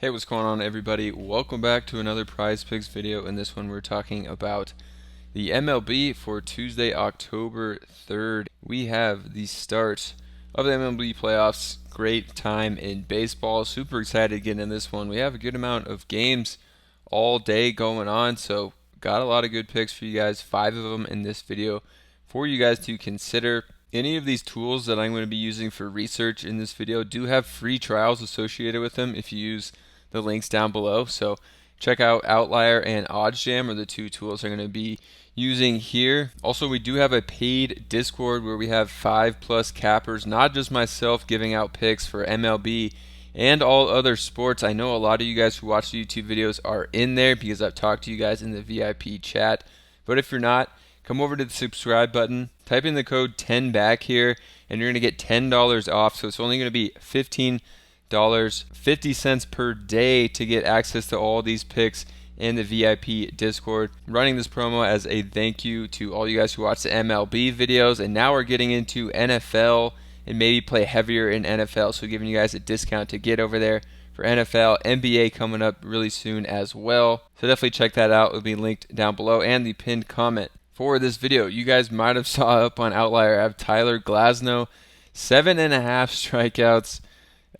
Hey, what's going on, everybody? Welcome back to another Prize Picks video. In this one, we're talking about the MLB for Tuesday, October 3rd. We have the start of the MLB playoffs. Great time in baseball. Super excited to get in this one. We have a good amount of games all day going on, so got a lot of good picks for you guys. 5 of them in this video for you guys to consider. Any of these tools that I'm going to be using for research in this video do have free trials associated with them if you use the links down below. So check out Outlier and OddsJam are the two tools I'm going to be using here. Also, we do have a paid Discord where we have 5+ cappers, not just myself giving out picks for MLB and all other sports. I know a lot of you guys who watch the YouTube videos are in there because I've talked to you guys in the VIP chat. But if you're not, come over to the subscribe button, type in the code 10BACK here, and you're going to get $10 off. So it's only going to be $15.50 per day to get access to all these picks in the VIP Discord. I'm running this promo as a thank you to all you guys who watch the MLB videos, and now we're getting into NFL and maybe play heavier in NFL, so giving you guys a discount to get over there for NFL. NBA coming up really soon as well, so definitely check that out. It'll be linked down below and the pinned comment for this video. You guys might have saw up on Outlier, I have Tyler Glasnow, 7.5 strikeouts.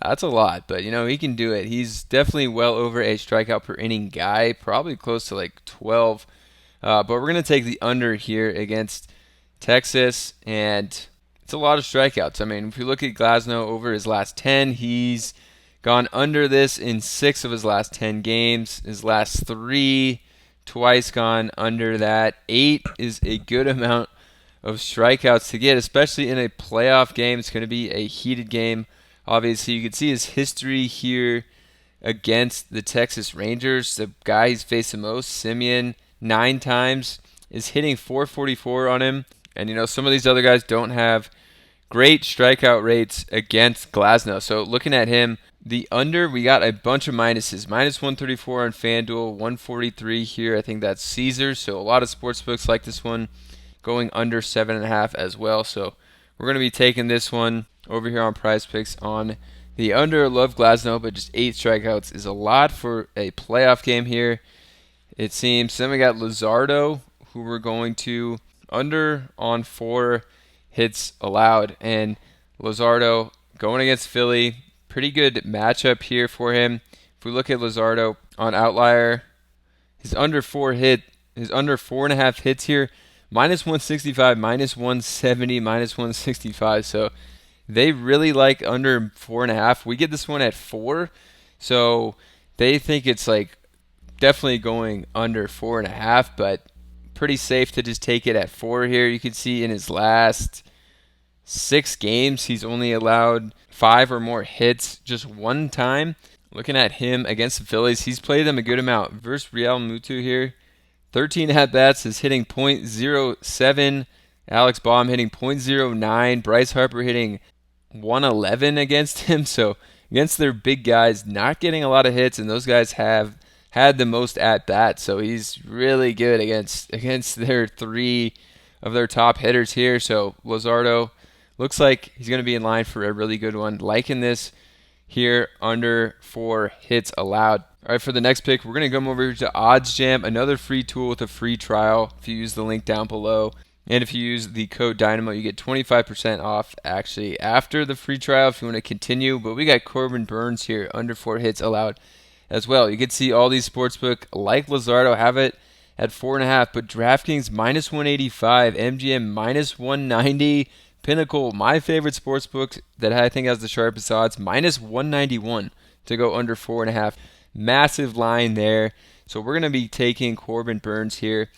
That's a lot, but he can do it. He's definitely well over a strikeout per inning guy, probably close to like 12. But we're going to take the under here against Texas, and it's a lot of strikeouts. I mean, if you look at Glasnow over his last 10, he's gone under this in 6 of his last 10 games. His last 3, twice gone under that. 8 is a good amount of strikeouts to get, especially in a playoff game. It's going to be a heated game. Obviously, you can see his history here against the Texas Rangers. The guy he's faced the most, Simeon, 9 times, is hitting .444 on him. And, some of these other guys don't have great strikeout rates against Glasnow. So looking at him, the under, we got a bunch of minuses. Minus 134 on FanDuel, 143 here. I think that's Caesars. So a lot of sportsbooks like this one going under 7.5 as well. So we're going to be taking this one over here on Prizepicks on the under. Love Glasnow, but just 8 strikeouts is a lot for a playoff game here, it seems. Then we got Luzardo, who we're going to under on 4 hits allowed. And Luzardo going against Philly, pretty good matchup here for him. If we look at Luzardo on Outlier, his under 4.5 hits here, minus 165, minus 170, minus 165. So they really like under 4.5. We get this one at 4, so they think it's like definitely going under 4.5, but pretty safe to just take it at 4 here. You can see in his last 6 games, he's only allowed 5 or more hits just one time. Looking at him against the Phillies, he's played them a good amount. Versus Real Muto here, 13 at-bats, is hitting .07. Alex Baum hitting .09. Bryce Harper hitting 111 against him. So against their big guys, not getting a lot of hits, and those guys have had the most at-bats. So he's really good against their 3 of their top hitters here. So Luzardo looks like he's going to be in line for a really good one. Liking this here, under 4 hits allowed. All right, for the next pick, we're going to come over to OddsJam, another free tool with a free trial if you use the link down below. And if you use the code Dynamo, you get 25% off actually after the free trial if you want to continue. But we got Corbin Burnes here, under 4 hits allowed as well. You can see all these sportsbook like Luzardo have it at 4.5, but DraftKings minus 185, MGM minus 190, Pinnacle, my favorite sportsbook that I think has the sharpest odds, minus 191 to go under 4.5. Massive line there. So we're going to be taking Corbin Burnes here.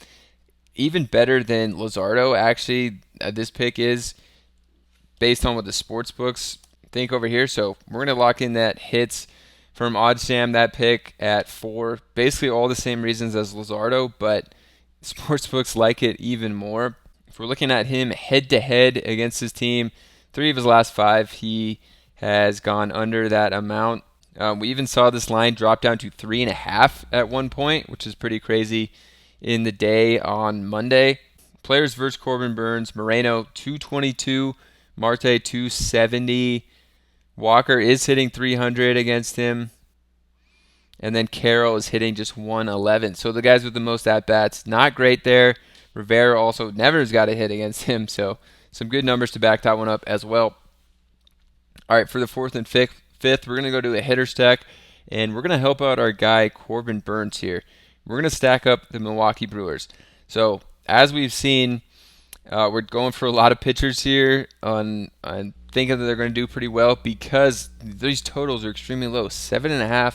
Even better than Luzardo, actually, this pick is based on what the sports books think over here. So we're going to lock in that hits from OddsJam, that pick at 4. Basically all the same reasons as Luzardo, but sports books like it even more. If we're looking at him head-to-head against his team, 3 of his last 5, he has gone under that amount. We even saw this line drop down to 3.5 at one point, which is pretty crazy in the day on Monday. Players versus Corbin Burnes: Moreno 222, Marte 270. Walker is hitting 300 against him. and then Carroll is hitting just 111. So the guys with the most at-bats, not great there. Rivera also never's got a hit against him, so some good numbers to back that one up as well. All right, for the fourth and fifth, we're going to go to a hitter stack, and we're going to help out our guy Corbin Burnes here. We're going to stack up the Milwaukee Brewers. So as we've seen, we're going for a lot of pitchers here on thinking that they're going to do pretty well because these totals are extremely low. 7.5.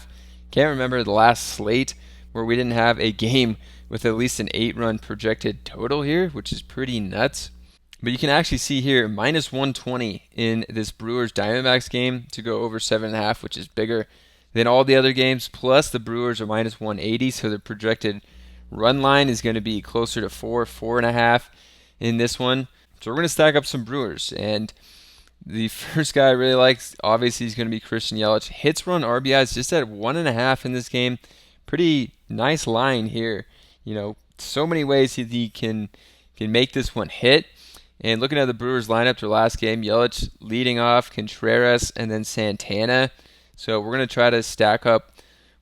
Can't remember the last slate where we didn't have a game with at least an 8-run projected total here, which is pretty nuts. But you can actually see here minus 120 in this Brewers Diamondbacks game to go over 7.5, which is bigger than all the other games. Plus the Brewers are minus 180, so the projected run line is going to be closer to 4.5 in this one. So we're going to stack up some Brewers. And the first guy I really like, obviously, is going to be Christian Yelich. Hits, run, RBIs just at 1.5 in this game. Pretty nice line here. You know, so many ways he can make this one hit. And looking at the Brewers lineup, their last game, Yelich leading off, Contreras, and then Santana. So we're going to try to stack up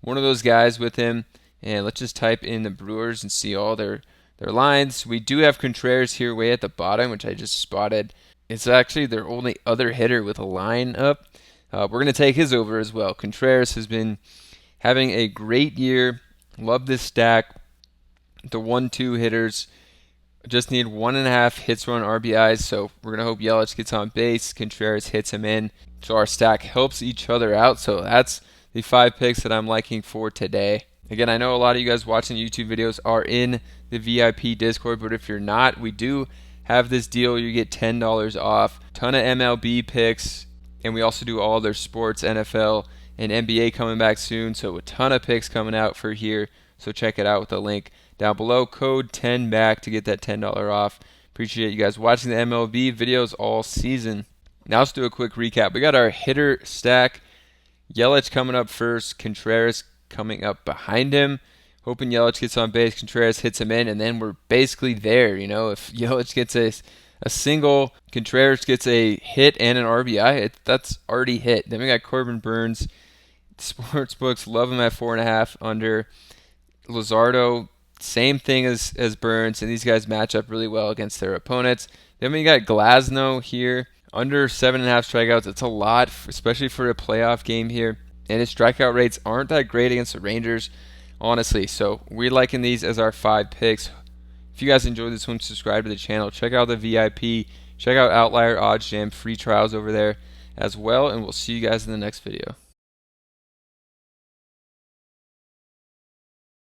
one of those guys with him. And let's just type in the Brewers and see all their lines. We do have Contreras here way at the bottom, which I just spotted. It's actually their only other hitter with a line up. We're going to take his over as well. Contreras has been having a great year. Love this stack. The 1-2 hitters just need 1.5 hits, run, RBIs. So we're going to hope Yelich gets on base. Contreras hits him in. So our stack helps each other out. So that's the 5 picks that I'm liking for today. Again, I know a lot of you guys watching YouTube videos are in the VIP Discord, but if you're not, we do have this deal. You get $10 off. Ton of MLB picks, and we also do all their sports, NFL, and NBA coming back soon. So a ton of picks coming out for here. So check it out with the link down below. Code 10BACK to get that $10 off. Appreciate you guys watching the MLB videos all season. Now let's do a quick recap. We got our hitter stack. Yelich coming up first. Contreras coming up behind him. Hoping Yelich gets on base, Contreras hits him in, and then we're basically there. You know, if Yelich gets a single, Contreras gets a hit and an RBI, that's already hit. Then we got Corbin Burnes. Sportsbooks love him at 4.5 under. Luzardo, same thing as Burnes, and these guys match up really well against their opponents. Then we got Glasnow here, under 7.5 strikeouts. It's a lot, especially for a playoff game here. And his strikeout rates aren't that great against the Rangers, honestly. So we're liking these as our 5 picks. If you guys enjoyed this one, subscribe to the channel. Check out the VIP. Check out Outlier Odds Jam free trials over there as well. And we'll see you guys in the next video.